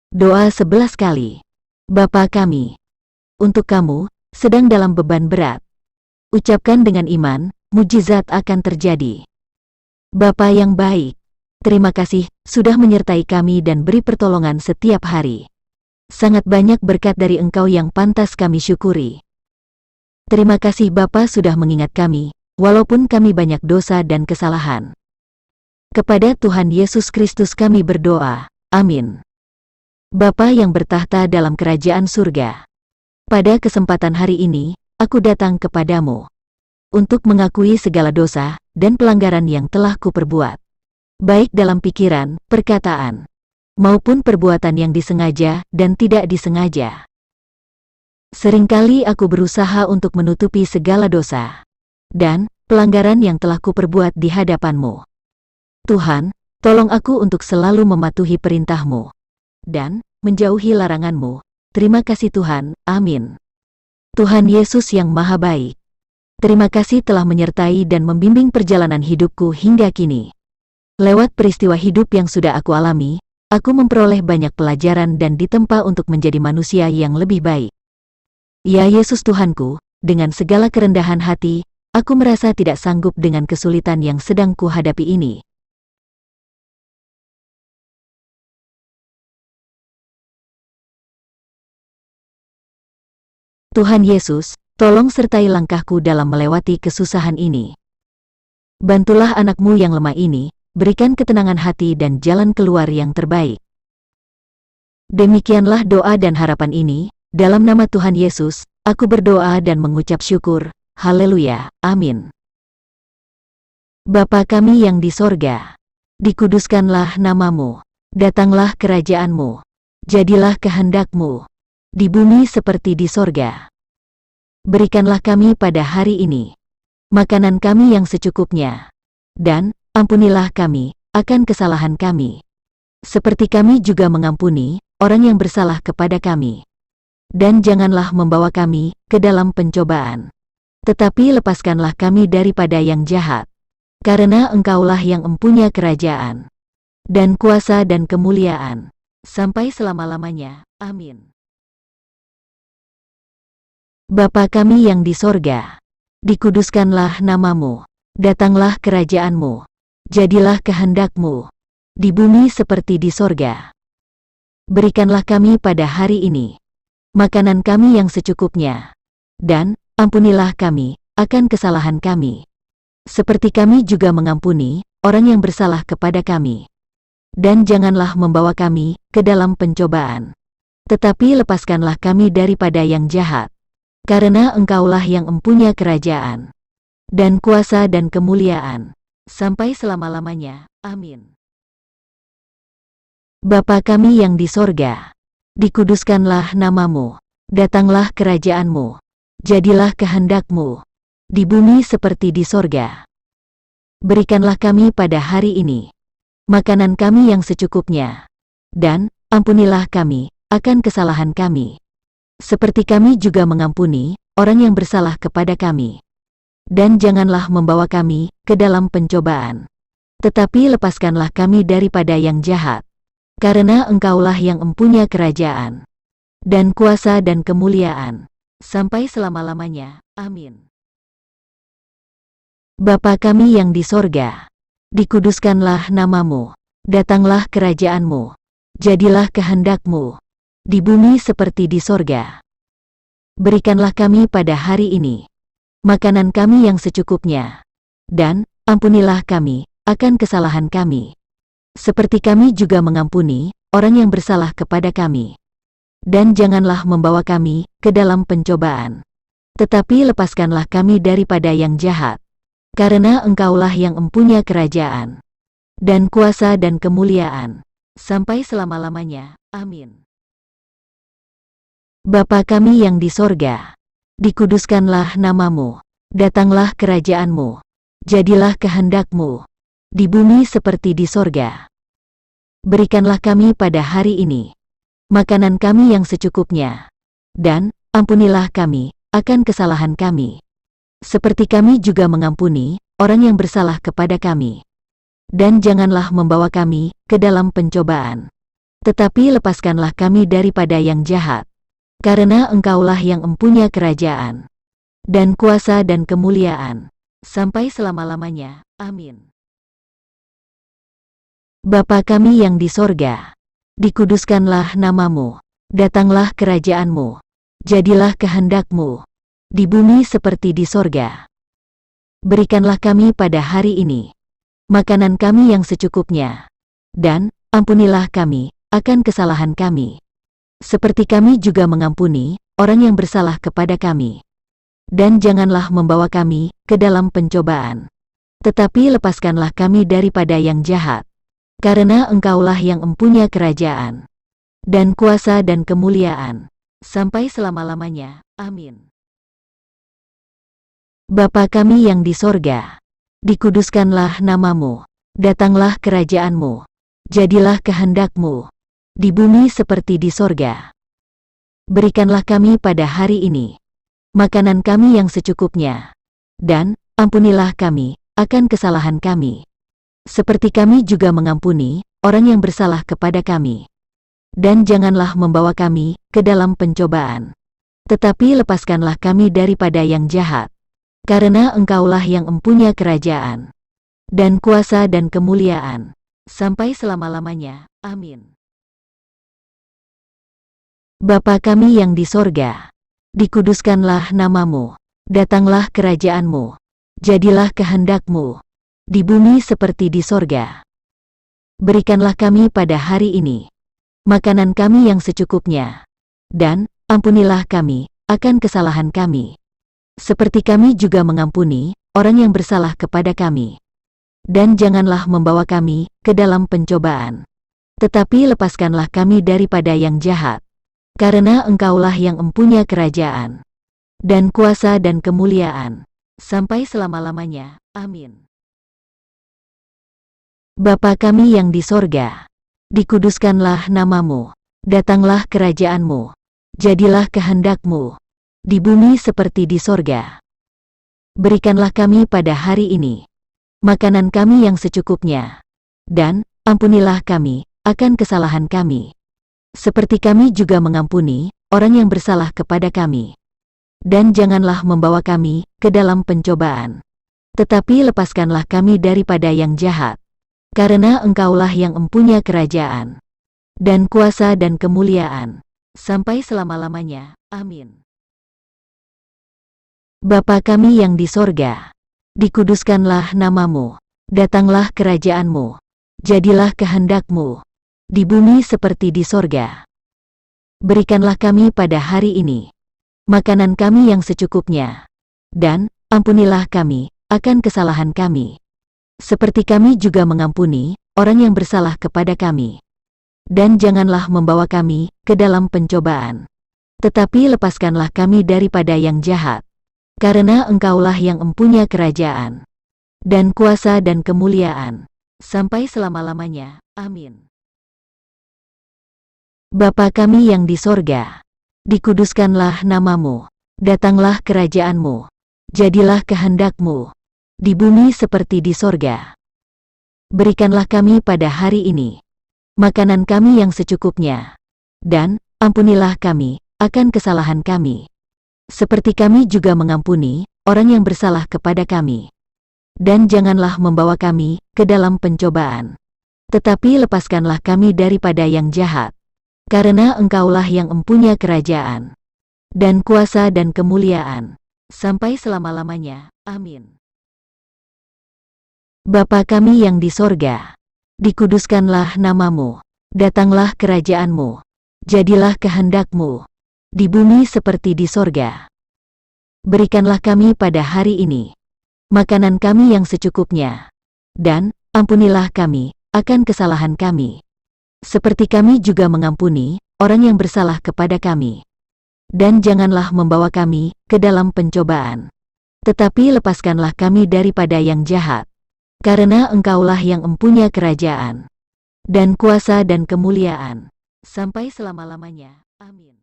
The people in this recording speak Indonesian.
Doa 11 kali. Bapa kami, untuk kamu, sedang dalam beban berat. Ucapkan dengan iman, mujizat akan terjadi. Bapa yang baik, terima kasih sudah menyertai kami dan beri pertolongan setiap hari. Sangat banyak berkat dari Engkau yang pantas kami syukuri. Terima kasih Bapa sudah mengingat kami, walaupun kami banyak dosa dan kesalahan. Kepada Tuhan Yesus Kristus kami berdoa. Amin. Bapa yang bertahta dalam kerajaan surga, pada kesempatan hari ini, aku datang kepadamu untuk mengakui segala dosa dan pelanggaran yang telah kuperbuat, baik dalam pikiran, perkataan, maupun perbuatan yang disengaja dan tidak disengaja. Seringkali aku berusaha untuk menutupi segala dosa dan pelanggaran yang telah kuperbuat di hadapan-Mu. Tuhan, tolong aku untuk selalu mematuhi perintah-Mu dan menjauhi larangan-Mu. Terima kasih Tuhan, amin. Tuhan Yesus yang Maha Baik, terima kasih telah menyertai dan membimbing perjalanan hidupku hingga kini. Lewat peristiwa hidup yang sudah aku alami, aku memperoleh banyak pelajaran dan ditempa untuk menjadi manusia yang lebih baik. Ya Yesus Tuhanku, dengan segala kerendahan hati, aku merasa tidak sanggup dengan kesulitan yang sedang kuhadapi ini. Tuhan Yesus, tolong sertai langkahku dalam melewati kesusahan ini. Bantulah anak-Mu yang lemah ini, berikan ketenangan hati dan jalan keluar yang terbaik. Demikianlah doa dan harapan ini, dalam nama Tuhan Yesus, aku berdoa dan mengucap syukur. Haleluya, amin. Bapa kami yang di sorga, dikuduskanlah nama-Mu, datanglah kerajaan-Mu, jadilah kehendak-Mu, di bumi seperti di sorga. Berikanlah kami pada hari ini makanan kami yang secukupnya, dan ampunilah kami akan kesalahan kami, seperti kami juga mengampuni orang yang bersalah kepada kami. Dan janganlah membawa kami ke dalam pencobaan, tetapi lepaskanlah kami daripada yang jahat, karena Engkaulah yang empunya kerajaan, dan kuasa dan kemuliaan, sampai selama-lamanya. Amin. Bapa kami yang di sorga, dikuduskanlah nama-Mu, datanglah kerajaan-Mu, jadilah kehendak-Mu, di bumi seperti di sorga. Berikanlah kami pada hari ini makanan kami yang secukupnya, dan ampunilah kami akan kesalahan kami, seperti kami juga mengampuni orang yang bersalah kepada kami. Dan janganlah membawa kami ke dalam pencobaan, tetapi lepaskanlah kami daripada yang jahat, karena Engkaulah yang empunya kerajaan, dan kuasa dan kemuliaan, sampai selama-lamanya. Amin. Bapa kami yang di sorga, dikuduskanlah nama-Mu, datanglah kerajaan-Mu, jadilah kehendak-Mu, di bumi seperti di sorga. Berikanlah kami pada hari ini makanan kami yang secukupnya, dan ampunilah kami akan kesalahan kami, seperti kami juga mengampuni orang yang bersalah kepada kami. Dan janganlah membawa kami ke dalam pencobaan, tetapi lepaskanlah kami daripada yang jahat, karena Engkaulah yang empunya kerajaan, dan kuasa dan kemuliaan, sampai selama-lamanya. Amin. Bapa kami yang di sorga, dikuduskanlah nama-Mu, datanglah kerajaan-Mu, jadilah kehendak-Mu, di bumi seperti di sorga. Berikanlah kami pada hari ini makanan kami yang secukupnya, dan ampunilah kami akan kesalahan kami, seperti kami juga mengampuni orang yang bersalah kepada kami. Dan janganlah membawa kami ke dalam pencobaan, tetapi lepaskanlah kami daripada yang jahat, karena Engkaulah yang empunya kerajaan, dan kuasa dan kemuliaan, sampai selama-lamanya. Amin. Bapa kami yang di sorga, dikuduskanlah nama-Mu, datanglah kerajaan-Mu, jadilah kehendak-Mu, di bumi seperti di sorga. Berikanlah kami pada hari ini makanan kami yang secukupnya, dan ampunilah kami akan kesalahan kami, seperti kami juga mengampuni orang yang bersalah kepada kami. Dan janganlah membawa kami ke dalam pencobaan, Tetapi lepaskanlah kami daripada yang jahat, karena Engkaulah yang empunya kerajaan, dan kuasa dan kemuliaan, sampai selama-lamanya. Amin. Bapa kami yang di sorga, dikuduskanlah namamu, datanglah kerajaanmu, jadilah kehendak-Mu, di bumi seperti di sorga. Berikanlah kami pada hari ini makanan kami yang secukupnya, dan ampunilah kami akan kesalahan kami, seperti kami juga mengampuni orang yang bersalah kepada kami. Dan janganlah membawa kami ke dalam pencobaan, tetapi lepaskanlah kami daripada yang jahat, karena Engkaulah yang empunya kerajaan, dan kuasa dan kemuliaan, sampai selama-lamanya. Amin. Bapa kami yang di sorga, dikuduskanlah namamu, datanglah kerajaanmu, jadilah kehendak-Mu, di bumi seperti di sorga. Berikanlah kami pada hari ini makanan kami yang secukupnya, dan ampunilah kami akan kesalahan kami, seperti kami juga mengampuni orang yang bersalah kepada kami. Dan janganlah membawa kami ke dalam pencobaan, tetapi lepaskanlah kami daripada yang jahat, karena Engkaulah yang empunya kerajaan, dan kuasa dan kemuliaan, sampai selama-lamanya. Amin. Bapa kami yang di sorga, dikuduskanlah namamu, datanglah kerajaanmu, jadilah kehendak-Mu, di bumi seperti di sorga. Berikanlah kami pada hari ini makanan kami yang secukupnya, dan ampunilah kami akan kesalahan kami, seperti kami juga mengampuni orang yang bersalah kepada kami. Dan janganlah membawa kami ke dalam pencobaan, tetapi lepaskanlah kami daripada yang jahat, karena Engkaulah yang empunya kerajaan, dan kuasa dan kemuliaan, sampai selama-lamanya. Amin. Bapa kami yang di sorga, dikuduskanlah namamu, datanglah kerajaanmu, jadilah kehendak-Mu, di bumi seperti di sorga. Berikanlah kami pada hari ini makanan kami yang secukupnya, dan ampunilah kami akan kesalahan kami, seperti kami juga mengampuni orang yang bersalah kepada kami. Dan janganlah membawa kami ke dalam pencobaan, tetapi lepaskanlah kami daripada yang jahat, karena Engkaulah yang empunya kerajaan, dan kuasa dan kemuliaan, sampai selama-lamanya. Amin. Bapa kami yang di sorga, dikuduskanlah namamu, datanglah kerajaanmu, jadilah kehendak-Mu, di bumi seperti di sorga. Berikanlah kami pada hari ini makanan kami yang secukupnya, dan ampunilah kami akan kesalahan kami, seperti kami juga mengampuni orang yang bersalah kepada kami. Dan janganlah membawa kami ke dalam pencobaan, tetapi lepaskanlah kami daripada yang jahat, karena Engkaulah yang empunya kerajaan, dan kuasa dan kemuliaan, sampai selama-lamanya. Amin. Bapa kami yang di sorga, dikuduskanlah namamu, datanglah kerajaanmu, jadilah kehendak-Mu, di bumi seperti di sorga. Berikanlah kami pada hari ini makanan kami yang secukupnya, dan ampunilah kami akan kesalahan kami, seperti kami juga mengampuni orang yang bersalah kepada kami. Dan janganlah membawa kami ke dalam pencobaan, tetapi lepaskanlah kami daripada yang jahat, karena Engkaulah yang empunya kerajaan, dan kuasa dan kemuliaan, sampai selama-lamanya. Amin. Bapa kami yang di sorga, dikuduskanlah namamu, datanglah kerajaanmu, jadilah kehendak-Mu, di bumi seperti di sorga. Berikanlah kami pada hari ini makanan kami yang secukupnya, dan ampunilah kami akan kesalahan kami, seperti kami juga mengampuni orang yang bersalah kepada kami. Dan janganlah membawa kami ke dalam pencobaan, tetapi lepaskanlah kami daripada yang jahat, karena Engkaulah yang empunya kerajaan, dan kuasa dan kemuliaan, sampai selama-lamanya. Amin.